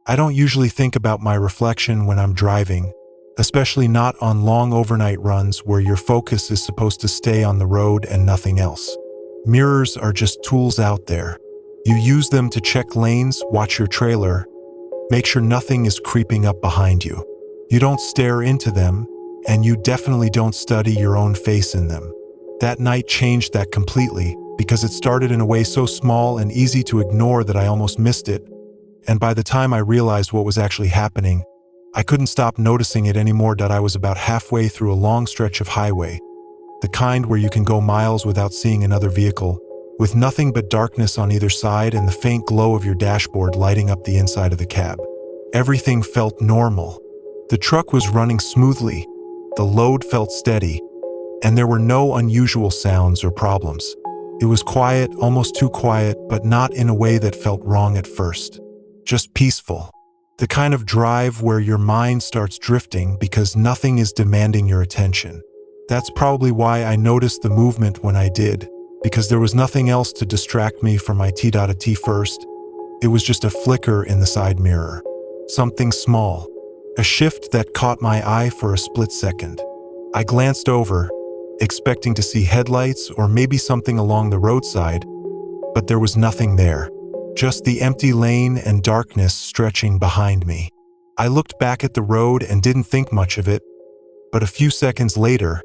I don't usually think about my reflection when I'm driving, especially not on long overnight runs where your focus is supposed to stay on the road and nothing else. Mirrors are just tools out there. You use them to check lanes, watch your trailer, make sure nothing is creeping up behind you. You don't stare into them, and you definitely don't study your own face in them. That night changed that completely, because it started in a way so small and easy to ignore that I almost missed it. And by the time I realized what was actually happening, I couldn't stop noticing it anymore. I was about halfway through a long stretch of highway, the kind where you can go miles without seeing another vehicle, with nothing but darkness on either side and the faint glow of your dashboard lighting up the inside of the cab. Everything felt normal. The truck was running smoothly, the load felt steady, and there were no unusual sounds or problems. It was quiet, almost too quiet, but not in a way that felt wrong at first. Just peaceful. The kind of drive where your mind starts drifting because nothing is demanding your attention. That's probably why I noticed the movement when I did, because there was nothing else to distract me from my T.T first. It was just a flicker in the side mirror. Something small. A shift that caught my eye for a split second. I glanced over, expecting to see headlights or maybe something along the roadside, but there was nothing there. Just the empty lane and darkness stretching behind me. I looked back at the road and didn't think much of it, but a few seconds later,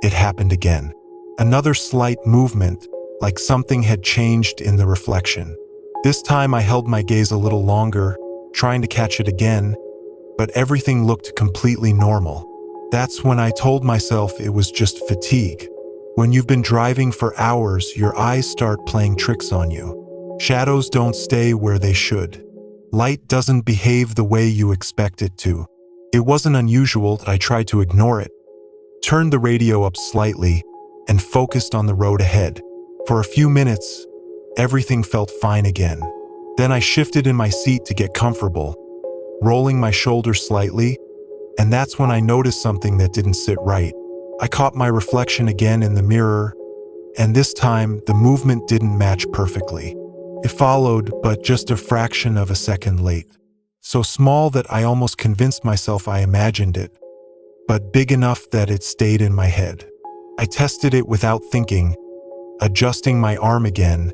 it happened again. Another slight movement, like something had changed in the reflection. This time I held my gaze a little longer, trying to catch it again, but everything looked completely normal. That's when I told myself it was just fatigue. When you've been driving for hours, your eyes start playing tricks on you. Shadows don't stay where they should. Light doesn't behave the way you expect it to. It wasn't unusual that I tried to ignore it, turned the radio up slightly, and focused on the road ahead. For a few minutes, everything felt fine again. Then I shifted in my seat to get comfortable, rolling my shoulders slightly, and that's when I noticed something that didn't sit right. I caught my reflection again in the mirror, and this time the movement didn't match perfectly. It followed, but just a fraction of a second late. So small that I almost convinced myself I imagined it, but big enough that it stayed in my head. I tested it without thinking, adjusting my arm again,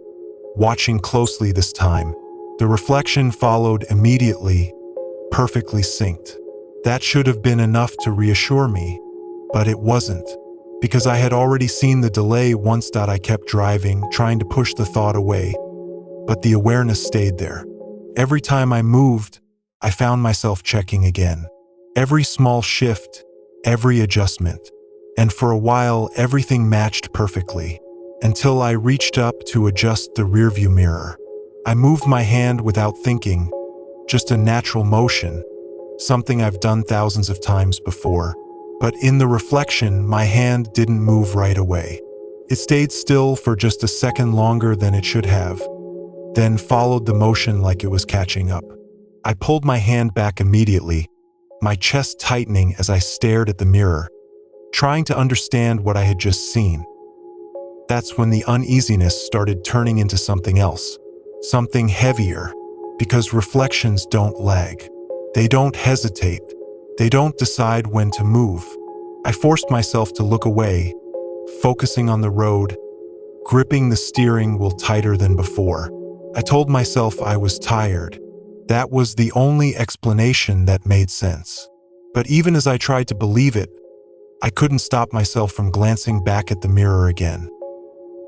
watching closely this time. The reflection followed immediately, perfectly synced. That should have been enough to reassure me, but it wasn't, because I had already seen the delay once. I kept driving, trying to push the thought away, but the awareness stayed there. Every time I moved, I found myself checking again. Every small shift, every adjustment. And for a while, everything matched perfectly, until I reached up to adjust the rearview mirror. I moved my hand without thinking, just a natural motion, something I've done thousands of times before. But in the reflection, my hand didn't move right away. It stayed still for just a second longer than it should have, then followed the motion like it was catching up. I pulled my hand back immediately, my chest tightening as I stared at the mirror, trying to understand what I had just seen. That's when the uneasiness started turning into something else, something heavier, because reflections don't lag. They don't hesitate. They don't decide when to move. I forced myself to look away, focusing on the road, gripping the steering wheel tighter than before. I told myself I was tired. That was the only explanation that made sense. But even as I tried to believe it, I couldn't stop myself from glancing back at the mirror again.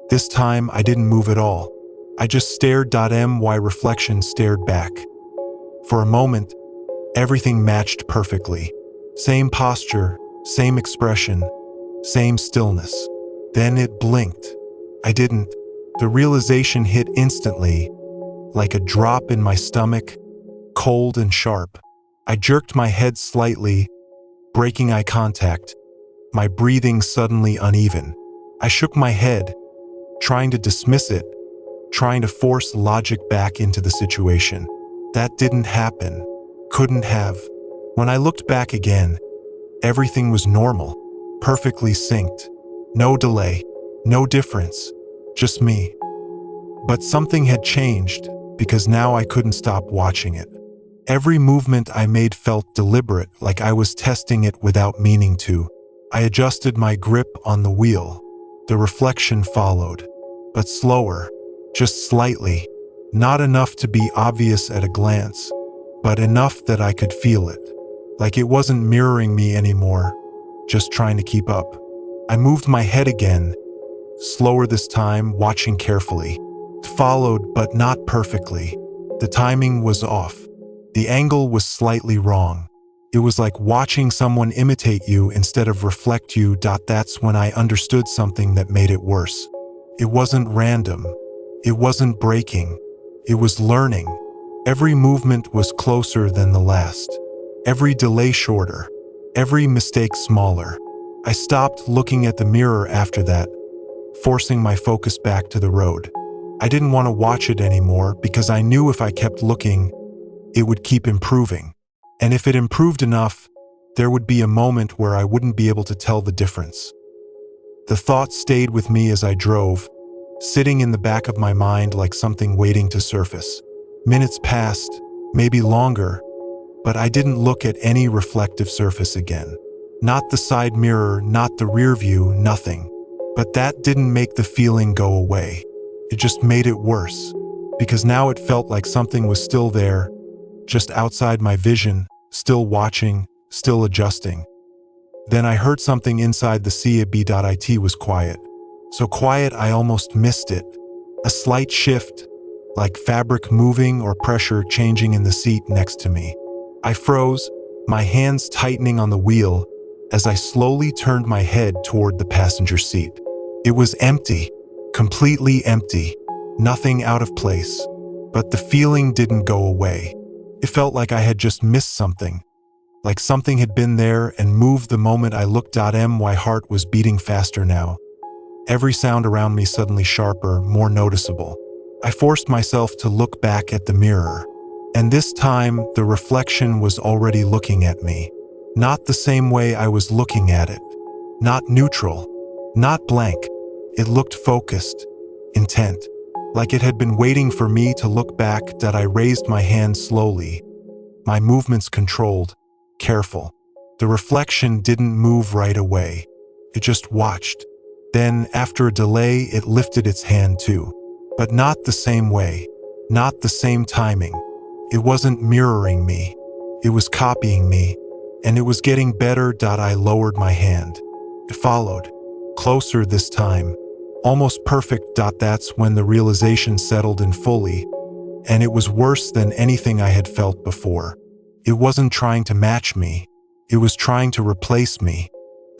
This time, I didn't move at all. I just stared. My reflection stared back. For a moment, everything matched perfectly. Same posture, same expression, same stillness. Then it blinked. I didn't. The realization hit instantly, like a drop in my stomach, cold and sharp. I jerked my head slightly, breaking eye contact, my breathing suddenly uneven. I shook my head, trying to dismiss it, trying to force logic back into the situation. That didn't happen. Couldn't have. When I looked back again, everything was normal, perfectly synced. No delay, no difference, just me. But something had changed, because now I couldn't stop watching it. Every movement I made felt deliberate, like I was testing it without meaning to. I adjusted my grip on the wheel. The reflection followed, but slower, just slightly, not enough to be obvious at a glance, but enough that I could feel it. Like it wasn't mirroring me anymore, just trying to keep up. I moved my head again, slower this time, watching carefully. It followed, but not perfectly. The timing was off. The angle was slightly wrong. It was like watching someone imitate you instead of reflect you. That's when I understood something that made it worse. It wasn't random. It wasn't breaking. It was learning. Every movement was closer than the last. Every delay shorter. Every mistake smaller. I stopped looking at the mirror after that, forcing my focus back to the road. I didn't want to watch it anymore because I knew if I kept looking, it would keep improving. And if it improved enough, there would be a moment where I wouldn't be able to tell the difference. The thought stayed with me as I drove, sitting in the back of my mind like something waiting to surface. Minutes passed, maybe longer, but I didn't look at any reflective surface again. Not the side mirror, not the rear view, nothing. But that didn't make the feeling go away. It just made it worse, because now it felt like something was still there, just outside my vision, still watching, still adjusting. Then I heard something inside the CAB. It was quiet. So quiet I almost missed it. A slight shift, like fabric moving or pressure changing in the seat next to me. I froze, my hands tightening on the wheel, as I slowly turned my head toward the passenger seat. It was empty, completely empty, nothing out of place. But the feeling didn't go away. It felt like I had just missed something, like something had been there and moved the moment I looked. My heart was beating faster now. Every sound around me suddenly sharper, more noticeable. I forced myself to look back at the mirror. And this time, the reflection was already looking at me. Not the same way I was looking at it. Not neutral. Not blank. It looked focused, intent. Like it had been waiting for me to look back. I raised my hand slowly, my movements controlled, careful. The reflection didn't move right away. It just watched. Then, after a delay, it lifted its hand too. But not the same way, not the same timing. It wasn't mirroring me. It was copying me, and it was getting better. I lowered my hand. It followed, closer this time. Almost perfect. That's when the realization settled in fully, and it was worse than anything I had felt before. It wasn't trying to match me. It was trying to replace me.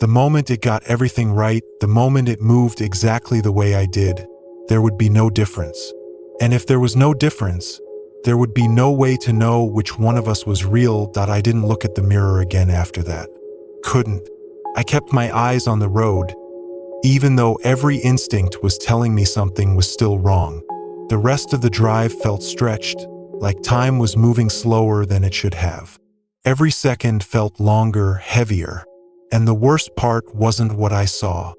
The moment it got everything right, the moment it moved exactly the way I did, there would be no difference. And if there was no difference, there would be no way to know which one of us was real. I didn't look at the mirror again after that. Couldn't. I kept my eyes on the road, even though every instinct was telling me something was still wrong. The rest of the drive felt stretched, like time was moving slower than it should have. Every second felt longer, heavier. And the worst part wasn't what I saw.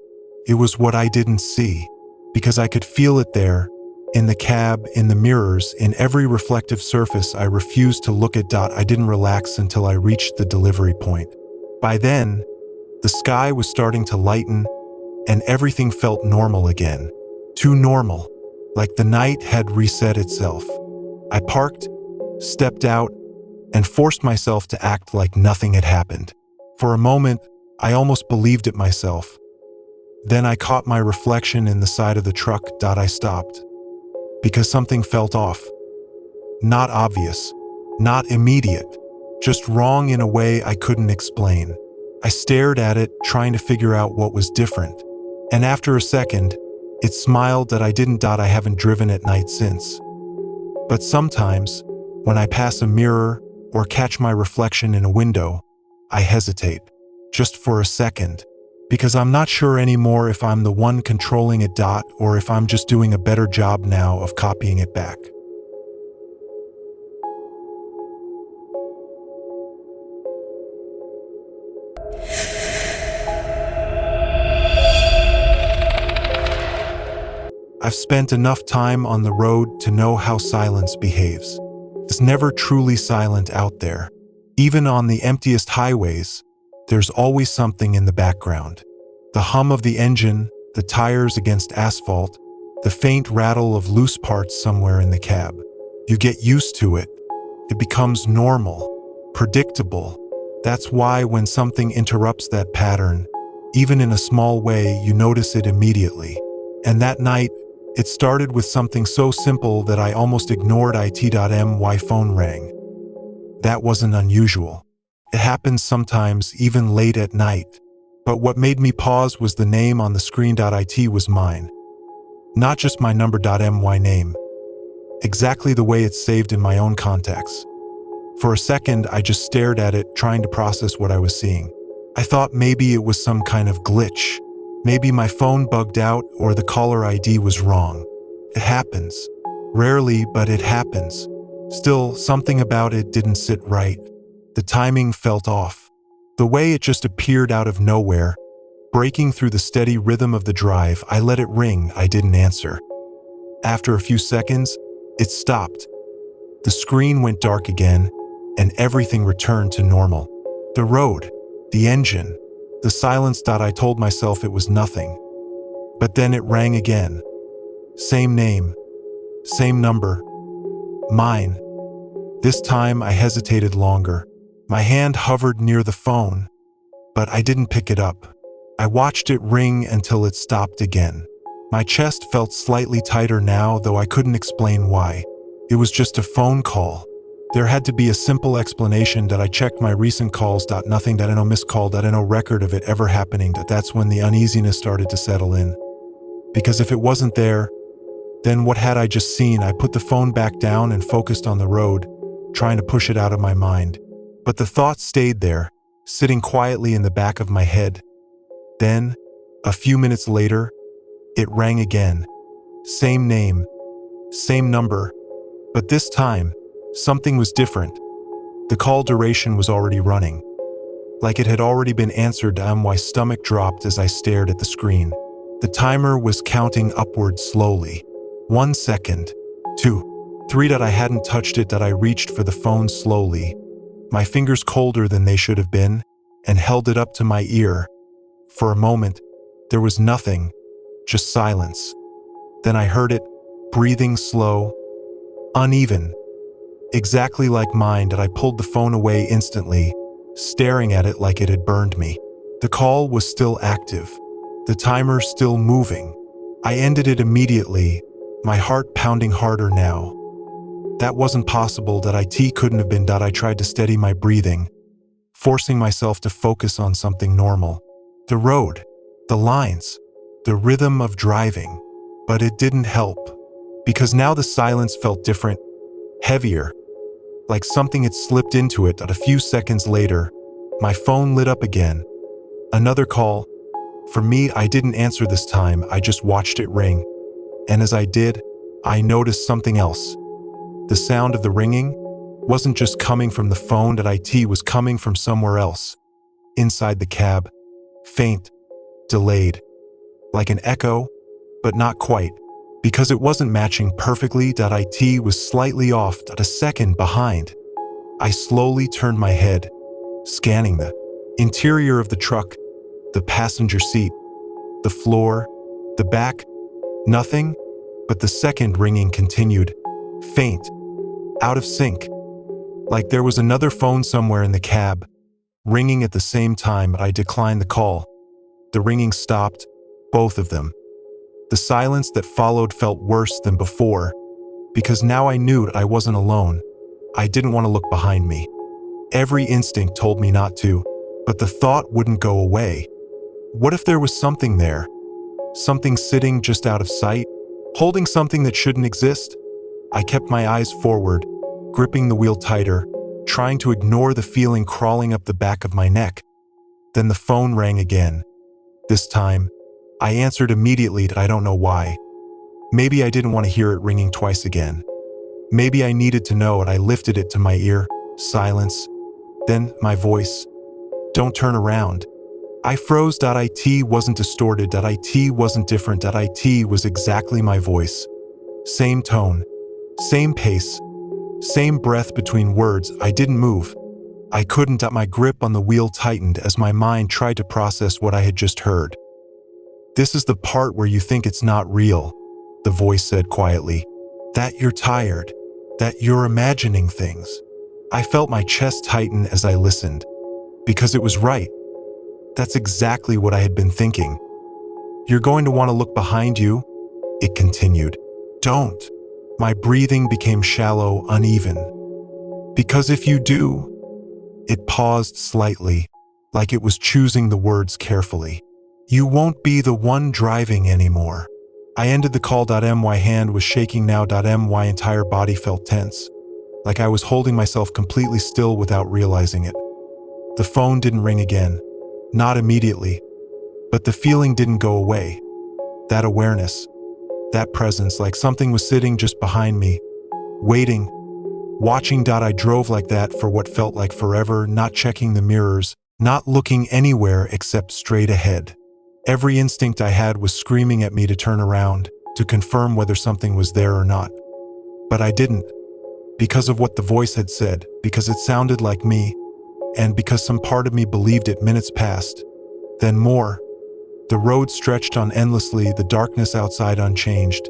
It was what I didn't see, because I could feel it there, in the cab, in the mirrors, in every reflective surface. I refused to look at. I didn't relax until I reached the delivery point. By then, the sky was starting to lighten, and everything felt normal again. Too normal, like the night had reset itself. I parked, stepped out, and forced myself to act like nothing had happened. For a moment, I almost believed it myself. Then I caught my reflection in the side of the truck. I stopped, because something felt off. Not obvious, not immediate, just wrong in a way I couldn't explain. I stared at it, trying to figure out what was different. And after a second, it smiled. I didn't. I haven't driven at night since. But sometimes, when I pass a mirror or catch my reflection in a window, I hesitate, just for a second, because I'm not sure anymore if I'm the one controlling it. Or if I'm just doing a better job now of copying it back. I've spent enough time on the road to know how silence behaves. It's never truly silent out there. Even on the emptiest highways, there's always something in the background. The hum of the engine, the tires against asphalt, the faint rattle of loose parts somewhere in the cab. You get used to it. It becomes normal, predictable. That's why when something interrupts that pattern, even in a small way, you notice it immediately. And that night, it started with something so simple that I almost ignored my phone rang. That wasn't unusual. It happens sometimes, even late at night. But what made me pause was the name on the screen. It was mine. Not just my number.my name. Exactly the way it's saved in my own contacts. For a second, I just stared at it, trying to process what I was seeing. I thought maybe it was some kind of glitch. Maybe my phone bugged out or the caller ID was wrong. It happens. Rarely, but it happens. Still, something about it didn't sit right. The timing felt off. The way it just appeared out of nowhere, breaking through the steady rhythm of the drive. I let it ring. I didn't answer. After a few seconds, it stopped. The screen went dark again, and everything returned to normal. The road, the engine, the silence. I told myself it was nothing. But then it rang again. Same name, same number. Mine. This time I hesitated longer. My hand hovered near the phone, but I didn't pick it up. I watched it ring until it stopped again. My chest felt slightly tighter now, though I couldn't explain why. It was just a phone call. There had to be a simple explanation. I checked my recent calls. Nothing. No missed call. No record of it ever happening. That's when the uneasiness started to settle in. Because if it wasn't there, then what had I just seen? I put the phone back down and focused on the road, trying to push it out of my mind. But the thought stayed there, sitting quietly in the back of my head. Then, a few minutes later, it rang again. Same name, same number. But this time, something was different. The call duration was already running. Like it had already been answered. My stomach dropped as I stared at the screen. The timer was counting upward slowly. 1 second, 2, 3. I hadn't touched it. I reached for the phone slowly, my fingers colder than they should have been, and held it up to my ear. For a moment, there was nothing, just silence. Then I heard it, breathing slow, uneven, exactly like mine. I pulled the phone away instantly, staring at it like it had burned me. The call was still active, the timer still moving. I ended it immediately, my heart pounding harder now. That wasn't possible. It couldn't have been. I tried to steady my breathing, forcing myself to focus on something normal. The road, the lines, the rhythm of driving. But it didn't help, because now the silence felt different, heavier, like something had slipped into it. A few seconds later, my phone lit up again. Another call. For me, I didn't answer this time. I just watched it ring. And as I did, I noticed something else. The sound of the ringing wasn't just coming from the phone. It was coming from somewhere else. Inside the cab. Faint. Delayed. Like an echo, but not quite. Because it wasn't matching perfectly. It was slightly off. A second behind. I slowly turned my head, scanning the interior of the truck, the passenger seat, the floor, the back. Nothing, but the second ringing continued, faint, out of sync. Like there was another phone somewhere in the cab, ringing at the same time. I declined the call. The ringing stopped, both of them. The silence that followed felt worse than before, because now I knew I wasn't alone. I didn't want to look behind me. Every instinct told me not to, but the thought wouldn't go away. What if there was something there? Something sitting just out of sight, holding something that shouldn't exist? I kept my eyes forward, gripping the wheel tighter, trying to ignore the feeling crawling up the back of my neck. Then the phone rang again. This time, I answered immediately. I don't know why. Maybe I didn't want to hear it ringing twice again. Maybe I needed to know it. I lifted it to my ear. Silence. Then my voice. Don't turn around. I froze. It wasn't distorted. It wasn't different. It was exactly my voice. Same tone. Same pace. Same breath between words. I didn't move. I couldn't. My grip on the wheel tightened as my mind tried to process what I had just heard. "This is the part where you think it's not real," the voice said quietly. "That you're tired. That you're imagining things." I felt my chest tighten as I listened. Because it was right. That's exactly what I had been thinking. "You're going to want to look behind you," it continued. "Don't." My breathing became shallow, uneven. "Because if you do," it paused slightly, like it was choosing the words carefully. "You won't be the one driving anymore." I ended the call. My hand was shaking now. My entire body felt tense, like I was holding myself completely still without realizing it. The phone didn't ring again. Not immediately. But the feeling didn't go away. That awareness, that presence, like something was sitting just behind me, waiting, watching. I drove like that for what felt like forever, not checking the mirrors, not looking anywhere except straight ahead. Every instinct I had was screaming at me to turn around, to confirm whether something was there or not. But I didn't. Because of what the voice had said, because it sounded like me, and because some part of me believed it. Minutes passed. Then more. The road stretched on endlessly, the darkness outside unchanged.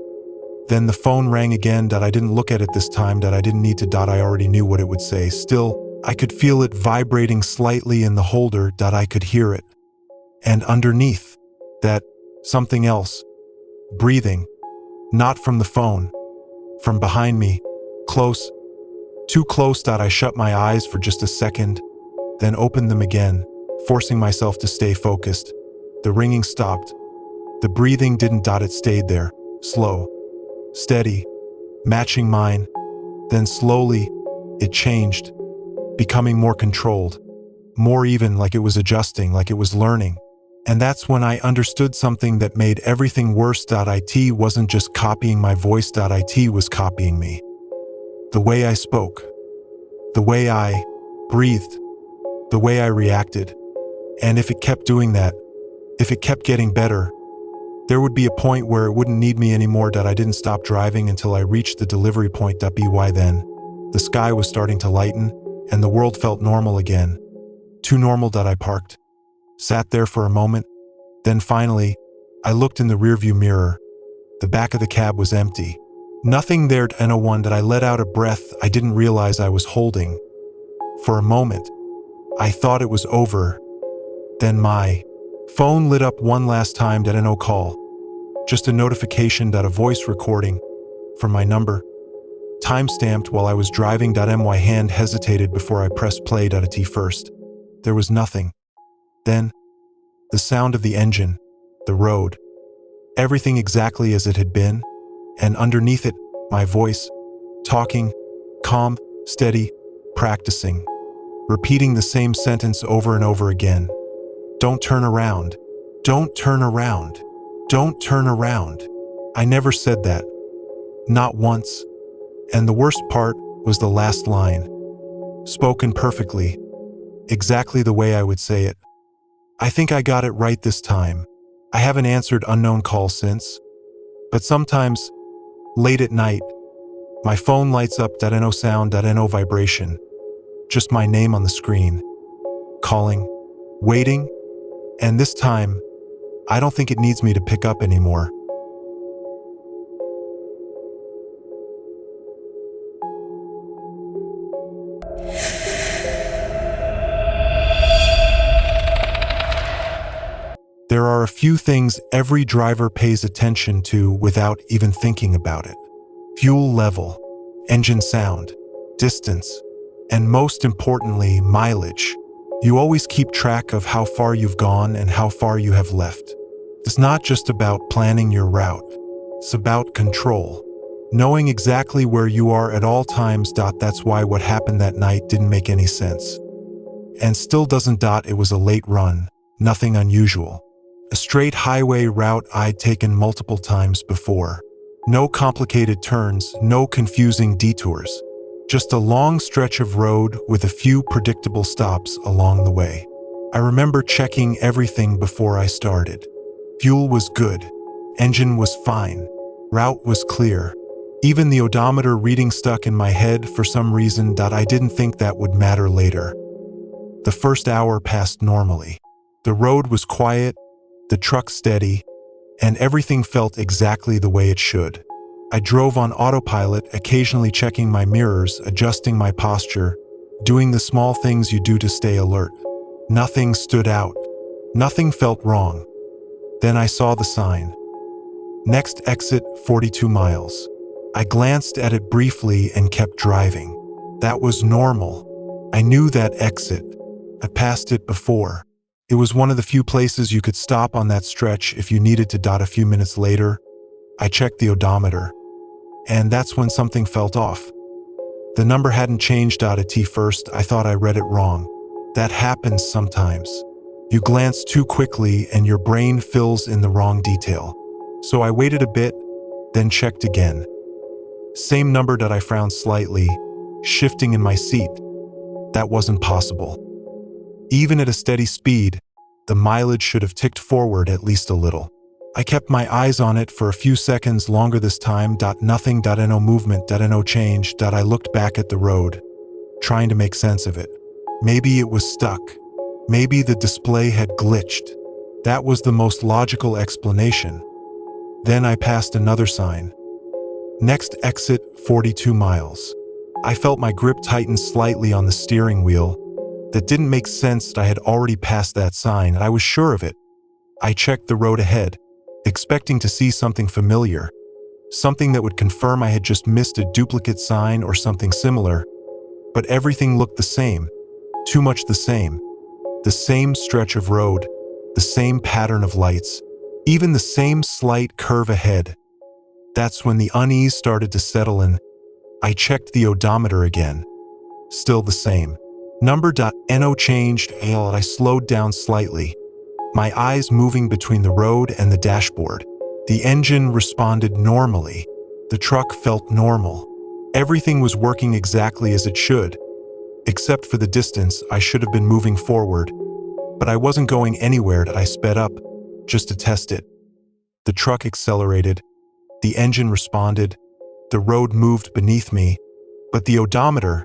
Then the phone rang again. I didn't look at it this time. I didn't need to. I already knew what it would say. Still, I could feel it vibrating slightly in the holder. I could hear it. And underneath, that something else, breathing, not from the phone, from behind me, close, too close. I shut my eyes for just a second, then opened them again, forcing myself to stay focused. The ringing stopped. The breathing didn't. It stayed there, slow, steady, matching mine. Then slowly, it changed, becoming more controlled, more even, like it was adjusting, like it was learning. And that's when I understood something that made everything worse. It wasn't just copying my voice. It was copying me. The way I spoke, the way I breathed, the way I reacted. And if it kept doing that, if it kept getting better, there would be a point where it wouldn't need me anymore. I didn't stop driving until I reached the delivery point. By then, the sky was starting to lighten, and the world felt normal again. Too normal. I parked, sat there for a moment. Then finally, I looked in the rearview mirror. The back of the cab was empty. Nothing there. One. I let out a breath I didn't realize I was holding. For a moment, I thought it was over. Then my phone lit up one last time. No call. Just a notification. A voice recording from my number. Time-stamped while I was driving. My hand hesitated before I pressed play. At first, there was nothing. Then, the sound of the engine, the road, everything exactly as it had been, and underneath it, my voice, talking, calm, steady, practicing, repeating the same sentence over and over again. "Don't turn around. Don't turn around. Don't turn around." I never said that. Not once. And the worst part was the last line. Spoken perfectly. Exactly the way I would say it. I think I got it right this time. I haven't answered unknown calls since. But sometimes, late at night, my phone lights up. No sound. No vibration. Just my name on the screen. Calling. Waiting. And this time, I don't think it needs me to pick up anymore. There are a few things every driver pays attention to without even thinking about it. Fuel level, engine sound, distance, and most importantly, mileage. You always keep track of how far you've gone and how far you have left. It's not just about planning your route. It's about control. Knowing exactly where you are at all times. That's why what happened that night didn't make any sense. And still doesn't. It was a late run, nothing unusual. A straight highway route I'd taken multiple times before. No complicated turns, no confusing detours. Just a long stretch of road with a few predictable stops along the way. I remember checking everything before I started. Fuel was good. Engine was fine. Route was clear. Even the odometer reading stuck in my head for some reason that I didn't think that would matter later. The first hour passed normally. The road was quiet, the truck steady, and everything felt exactly the way it should. I drove on autopilot, occasionally checking my mirrors, adjusting my posture, doing the small things you do to stay alert. Nothing stood out. Nothing felt wrong. Then I saw the sign. Next exit, 42 miles. I glanced at it briefly and kept driving. That was normal. I knew that exit. I passed it before. It was one of the few places you could stop on that stretch if you needed to. A few minutes later, I checked the odometer, and that's when something felt off. The number hadn't changed. At first, I thought I read it wrong. That happens sometimes. You glance too quickly and your brain fills in the wrong detail. So I waited a bit, then checked again. Same number. I frowned slightly, shifting in my seat. That wasn't possible. Even at a steady speed, the mileage should have ticked forward at least a little. I kept my eyes on it for a few seconds longer this time. Nothing. No movement. No change. I looked back at the road, trying to make sense of it. Maybe it was stuck. Maybe the display had glitched. That was the most logical explanation. Then I passed another sign. Next exit, 42 miles. I felt my grip tighten slightly on the steering wheel. That didn't make sense. I had already passed that sign, and I was sure of it. I checked the road ahead, expecting to see something familiar, something that would confirm I had just missed a duplicate sign or something similar. But everything looked the same, too much the same. The same stretch of road, the same pattern of lights, even the same slight curve ahead. That's when the unease started to settle in. I checked the odometer again. Still the same. Number. No changed. I slowed down slightly, my eyes moving between the road and the dashboard. The engine responded normally. The truck felt normal. Everything was working exactly as it should. Except for the distance, I should have been moving forward. But I wasn't going anywhere. I sped up, just to test it. The truck accelerated. The engine responded. The road moved beneath me. But the odometer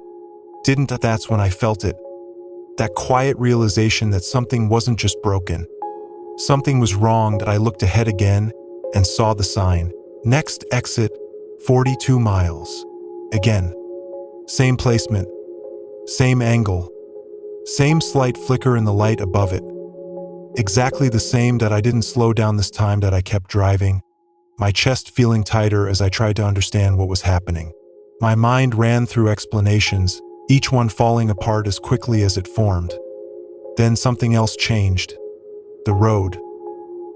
didn't. That's when I felt it. That quiet realization that something wasn't just broken. Something was wrong. I looked ahead again and saw the sign. Next exit, 42 miles. Again. Same placement. Same angle. Same slight flicker in the light above it. Exactly the same. I didn't slow down this time. I kept driving, my chest feeling tighter as I tried to understand what was happening. My mind ran through explanations, each one falling apart as quickly as it formed. Then something else changed. The road.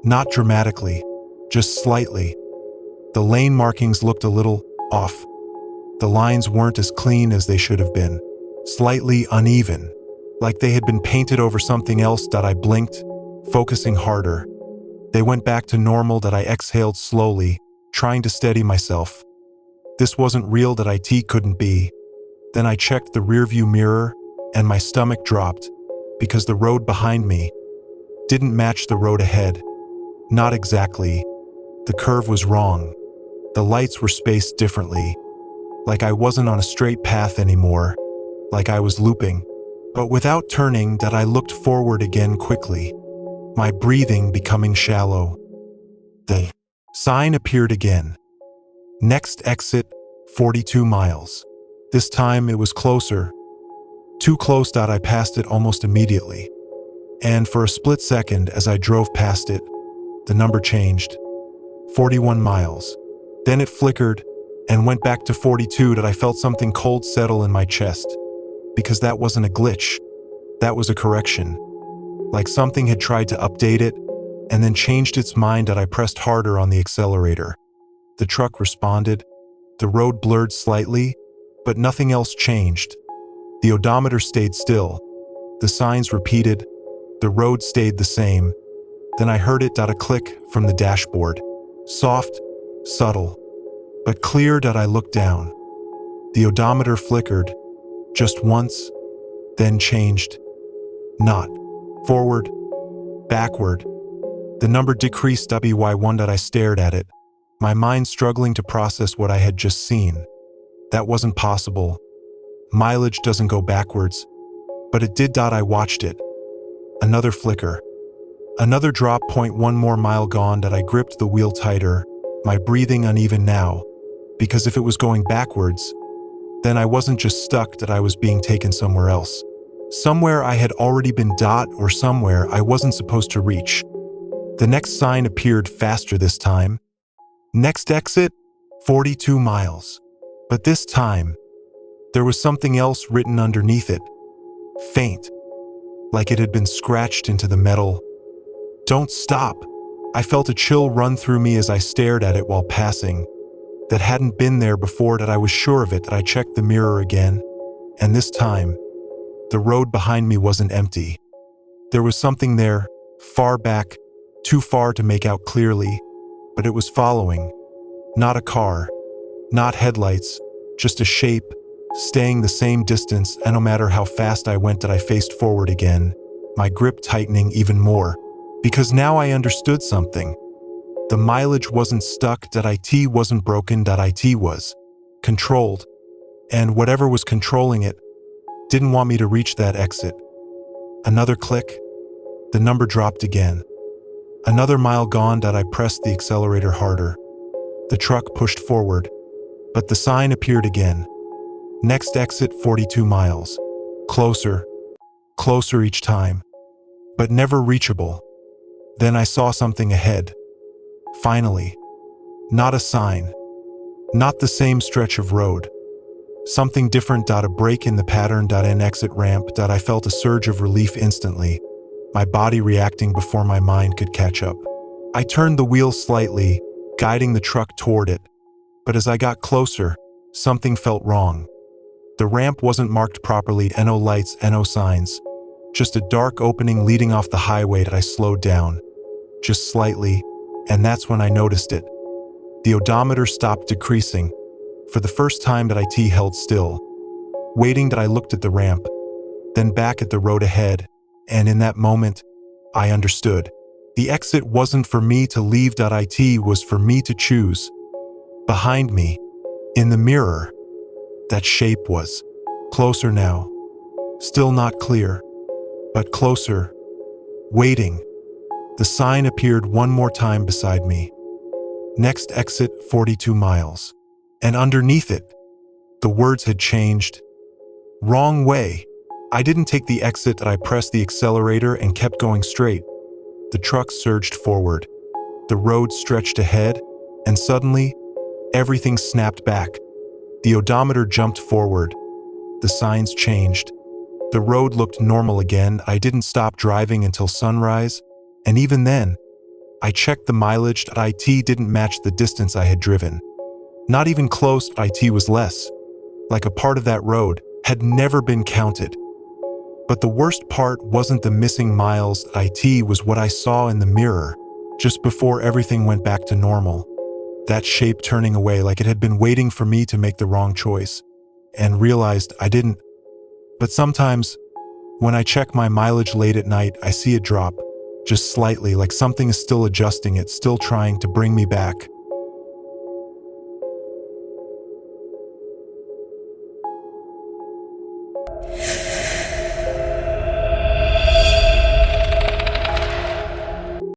Not dramatically, just slightly. The lane markings looked a little off. The lines weren't as clean as they should have been. Slightly uneven, like they had been painted over something else. I blinked, focusing harder. They went back to normal. I exhaled slowly, trying to steady myself. This wasn't real. It couldn't be. Then I checked the rearview mirror, and my stomach dropped, because the road behind me didn't match the road ahead. Not exactly. The curve was wrong. The lights were spaced differently, like I wasn't on a straight path anymore, like I was looping. But without turning, I looked forward again quickly, my breathing becoming shallow. The sign appeared again. Next exit, 42 miles. This time it was closer. Too close. I passed it almost immediately. And for a split second as I drove past it, the number changed. 41 miles. Then it flickered and went back to 42. I felt something cold settle in my chest. Because that wasn't a glitch. That was a correction. Like something had tried to update it and then changed its mind. I pressed harder on the accelerator. The truck responded. The road blurred slightly, but nothing else changed. The odometer stayed still. The signs repeated. The road stayed the same. Then I heard it. A click from the dashboard. Soft, subtle, but clear. I looked down. The odometer flickered, just once, then changed. Not forward, backward. The number decreased. By one. I stared at it, my mind struggling to process what I had just seen. That wasn't possible. Mileage doesn't go backwards. But it did. I watched it. Another flicker. Another drop. One more mile gone. I gripped the wheel tighter, my breathing uneven now, because if it was going backwards, then I wasn't just stuck, that I was being taken somewhere else. Somewhere I had already been. Or somewhere I wasn't supposed to reach. The next sign appeared faster this time. Next exit, 42 miles. But this time, there was something else written underneath it. Faint, like it had been scratched into the metal. Don't stop. I felt a chill run through me as I stared at it while passing. That hadn't been there before. That I was sure of it. That I checked the mirror again. And this time, the road behind me wasn't empty. There was something there, far back, too far to make out clearly, but it was following. Not a car, not headlights, just a shape, staying the same distance, and no matter how fast I went, that I faced forward again, my grip tightening even more, because now I understood something. The mileage wasn't stuck, that it wasn't broken, that it was controlled, and whatever was controlling it didn't want me to reach that exit. Another click, the number dropped again. Another mile gone. I pressed the accelerator harder. The truck pushed forward, but the sign appeared again. Next exit, 42 miles. Closer, closer each time, but never reachable. Then I saw something ahead. Finally, not a sign, not the same stretch of road. Something different. A break in the pattern. An exit ramp. I felt a surge of relief instantly, my body reacting before my mind could catch up. I turned the wheel slightly, guiding the truck toward it. But as I got closer, something felt wrong. The ramp wasn't marked properly. No lights, no signs. Just a dark opening leading off the highway. I slowed down, just slightly, and that's when I noticed it. The odometer stopped decreasing. For the first time, it held still. Waiting, I looked at the ramp, then back at the road ahead, and in that moment, I understood. The exit wasn't for me to leave. It was for me to choose. Behind me, in the mirror, that shape was closer now. Still not clear, but closer. Waiting. The sign appeared one more time beside me. Next exit, 42 miles. And underneath it, the words had changed. Wrong way. I didn't take the exit. I pressed the accelerator and kept going straight. The truck surged forward. The road stretched ahead, and suddenly, everything snapped back. The odometer jumped forward. The signs changed. The road looked normal again. I didn't stop driving until sunrise, and even then, I checked the mileage. It didn't match the distance I had driven. Not even close. It was less. Like a part of that road had never been counted. But the worst part wasn't the missing miles. It was what I saw in the mirror, just before everything went back to normal. That shape turning away, like it had been waiting for me to make the wrong choice, and realized I didn't. But sometimes, when I check my mileage late at night, I see it drop, just slightly, like something is still adjusting it, still trying to bring me back.